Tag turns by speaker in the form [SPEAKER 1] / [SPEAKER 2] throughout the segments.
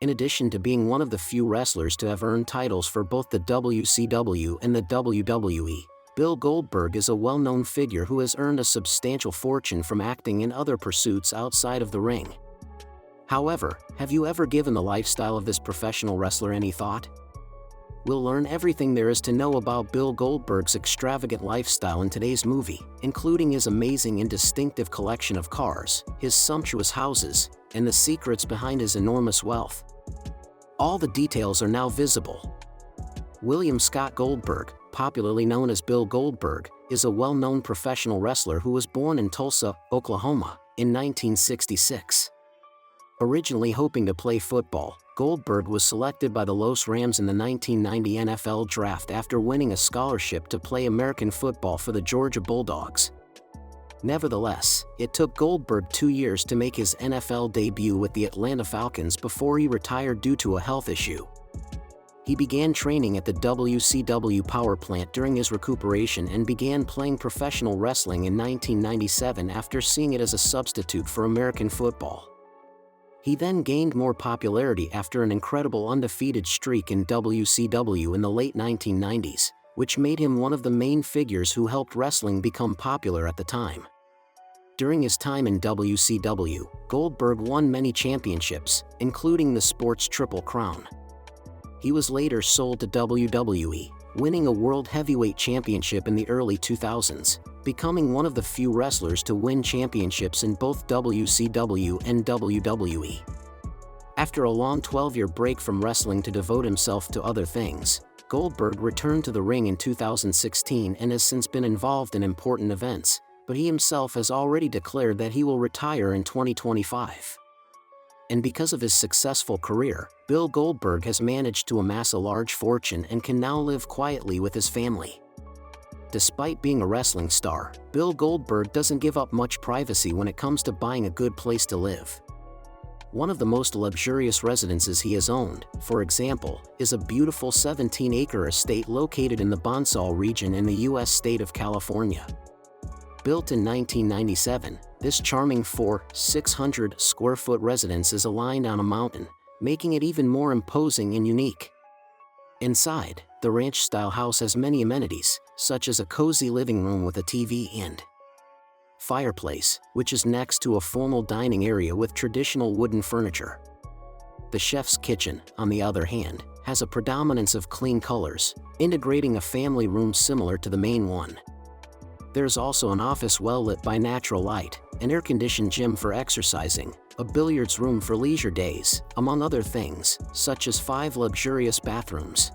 [SPEAKER 1] In addition to being one of the few wrestlers to have earned titles for both the WCW and the WWE, Bill Goldberg is a well-known figure who has earned a substantial fortune from acting in other pursuits outside of the ring. However, have you ever given the lifestyle of this professional wrestler any thought? We'll learn everything there is to know about Bill Goldberg's extravagant lifestyle in today's movie, including his amazing and distinctive collection of cars, his sumptuous houses, and the secrets behind his enormous wealth. All the details are now visible. William Scott Goldberg, popularly known as Bill Goldberg, is a well-known professional wrestler who was born in Tulsa, Oklahoma, in 1966. Originally hoping to play football, Goldberg was selected by the Los Rams in the 1990 NFL Draft after winning a scholarship to play American football for the Georgia Bulldogs. Nevertheless, it took Goldberg 2 years to make his NFL debut with the Atlanta Falcons before he retired due to a health issue. He began training at the WCW power plant during his recuperation and began playing professional wrestling in 1997 after seeing it as a substitute for American football. He then gained more popularity after an incredible undefeated streak in WCW in the late 1990s, which made him one of the main figures who helped wrestling become popular at the time. During his time in WCW, Goldberg won many championships, including the sport's Triple Crown. He was later sold to WWE, winning a World Heavyweight Championship in the early 2000s, becoming one of the few wrestlers to win championships in both WCW and WWE. After a long 12-year break from wrestling to devote himself to other things, Goldberg returned to the ring in 2016 and has since been involved in important events, but he himself has already declared that he will retire in 2025. And because of his successful career, Bill Goldberg has managed to amass a large fortune and can now live quietly with his family. Despite being a wrestling star, Bill Goldberg doesn't give up much privacy when it comes to buying a good place to live. One of the most luxurious residences he has owned, for example, is a beautiful 17-acre estate located in the Bonsall region in the U.S. state of California. Built in 1997, this charming 600-square-foot residence is aligned on a mountain, making it even more imposing and unique. Inside, the ranch-style house has many amenities, such as a cozy living room with a TV and fireplace, which is next to a formal dining area with traditional wooden furniture. The chef's kitchen, on the other hand, has a predominance of clean colors, integrating a family room similar to the main one. There's also an office well lit by natural light, an air-conditioned gym for exercising, a billiards room for leisure days, among other things, such as 5 luxurious bathrooms.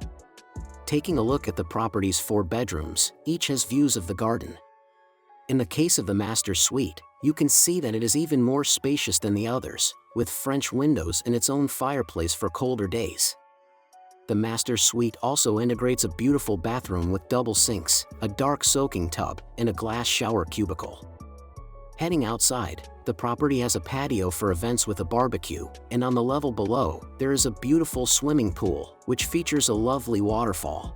[SPEAKER 1] Taking a look at the property's 4 bedrooms, each has views of the garden. In the case of the master suite, you can see that it is even more spacious than the others, with French windows and its own fireplace for colder days. The master suite also integrates a beautiful bathroom with double sinks, a dark soaking tub, and a glass shower cubicle. Heading outside, the property has a patio for events with a barbecue, and on the level below, there is a beautiful swimming pool, which features a lovely waterfall.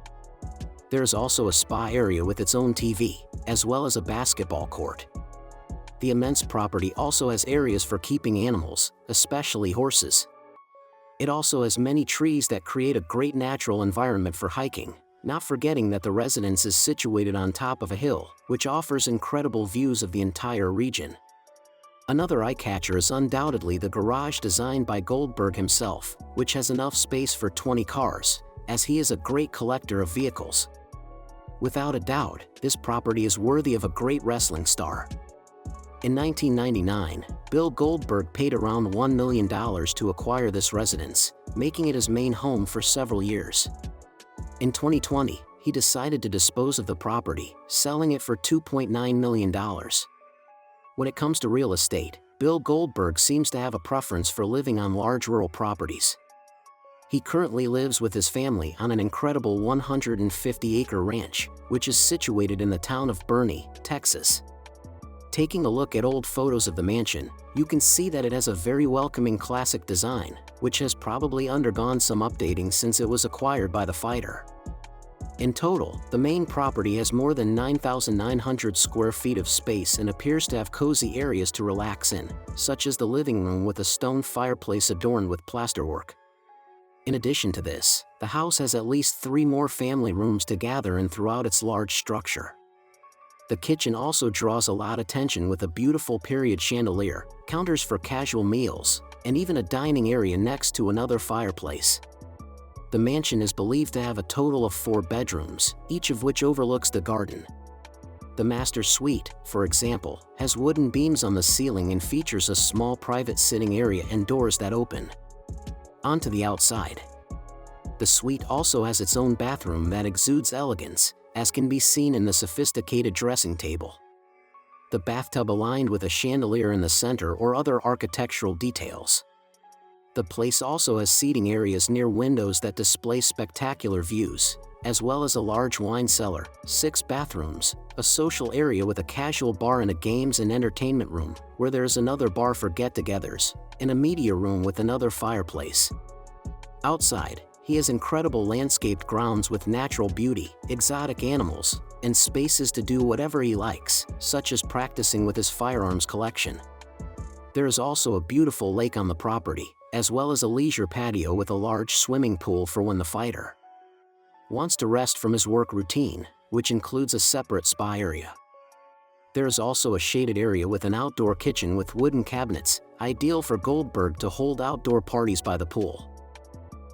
[SPEAKER 1] There is also a spa area with its own TV, as well as a basketball court. The immense property also has areas for keeping animals, especially horses. It also has many trees that create a great natural environment for hiking, not forgetting that the residence is situated on top of a hill, which offers incredible views of the entire region. Another eye-catcher is undoubtedly the garage designed by Goldberg himself, which has enough space for 20 cars, as he is a great collector of vehicles. Without a doubt, this property is worthy of a great wrestling star. In 1999, Bill Goldberg paid around $1 million to acquire this residence, making it his main home for several years. In 2020, he decided to dispose of the property, selling it for $2.9 million. When it comes to real estate, Bill Goldberg seems to have a preference for living on large rural properties. He currently lives with his family on an incredible 150-acre ranch, which is situated in the town of Boerne, Texas. Taking a look at old photos of the mansion, you can see that it has a very welcoming classic design, which has probably undergone some updating since it was acquired by the fighter. In total, the main property has more than 9,900 square feet of space and appears to have cozy areas to relax in, such as the living room with a stone fireplace adorned with plasterwork. In addition to this, the house has at least 3 more family rooms to gather in throughout its large structure. The kitchen also draws a lot of attention with a beautiful period chandelier, counters for casual meals, and even a dining area next to another fireplace. The mansion is believed to have a total of 4 bedrooms, each of which overlooks the garden. The master suite, for example, has wooden beams on the ceiling and features a small private sitting area and doors that open onto the outside. The suite also has its own bathroom that exudes elegance, as can be seen in the sophisticated dressing table. The bathtub aligned with a chandelier in the center or other architectural details. The place also has seating areas near windows that display spectacular views, as well as a large wine cellar, 6 bathrooms, a social area with a casual bar and a games and entertainment room, where there is another bar for get-togethers, and a media room with another fireplace. Outside, he has incredible landscaped grounds with natural beauty, exotic animals, and spaces to do whatever he likes, such as practicing with his firearms collection. There is also a beautiful lake on the property, as well as a leisure patio with a large swimming pool for when the fighter wants to rest from his work routine, which includes a separate spa area. There is also a shaded area with an outdoor kitchen with wooden cabinets, ideal for Goldberg to hold outdoor parties by the pool.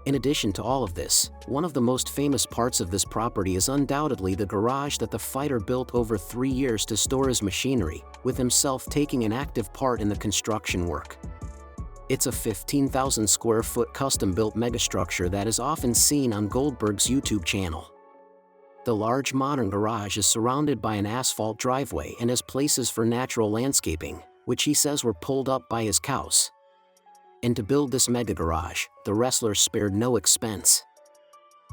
[SPEAKER 1] In addition to all of this, one of the most famous parts of this property is undoubtedly the garage that the fighter built over 3 years to store his machinery, with himself taking an active part in the construction work. It's a 15,000 square foot custom-built megastructure that is often seen on Goldberg's YouTube channel. The large modern garage is surrounded by an asphalt driveway and has places for natural landscaping, which he says were pulled up by his cows. And to build this mega garage, the wrestler spared no expense.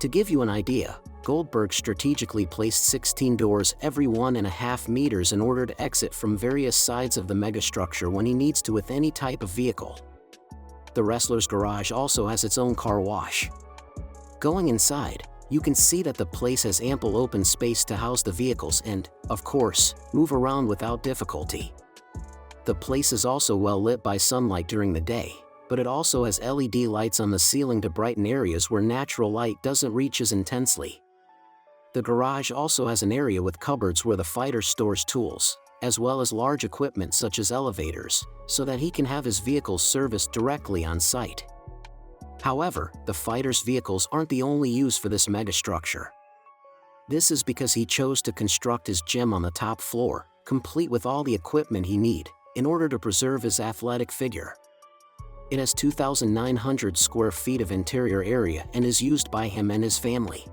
[SPEAKER 1] To give you an idea, Goldberg strategically placed 16 doors every 1.5 meters in order to exit from various sides of the megastructure when he needs to with any type of vehicle. The wrestler's garage also has its own car wash. Going inside, you can see that the place has ample open space to house the vehicles and, of course, move around without difficulty. The place is also well lit by sunlight during the day, but it also has LED lights on the ceiling to brighten areas where natural light doesn't reach as intensely. The garage also has an area with cupboards where the fighter stores tools, as well as large equipment such as elevators, so that he can have his vehicles serviced directly on site. However, the fighter's vehicles aren't the only use for this megastructure. This is because he chose to construct his gym on the top floor, complete with all the equipment he needs, in order to preserve his athletic figure. It has 2,900 square feet of interior area and is used by him and his family.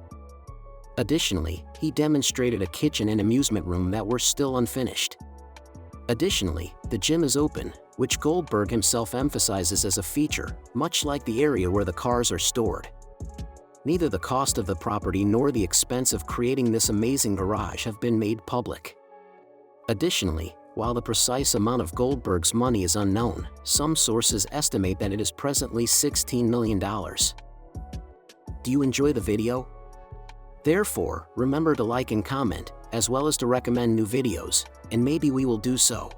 [SPEAKER 1] Additionally, he demonstrated a kitchen and amusement room that were still unfinished. Additionally, the gym is open, which Goldberg himself emphasizes as a feature, much like the area where the cars are stored. Neither the cost of the property nor the expense of creating this amazing garage have been made public. Additionally, while the precise amount of Goldberg's money is unknown, some sources estimate that it is presently $16 million. Do you enjoy the video? Therefore, remember to like and comment, as well as to recommend new videos, and maybe we will do so.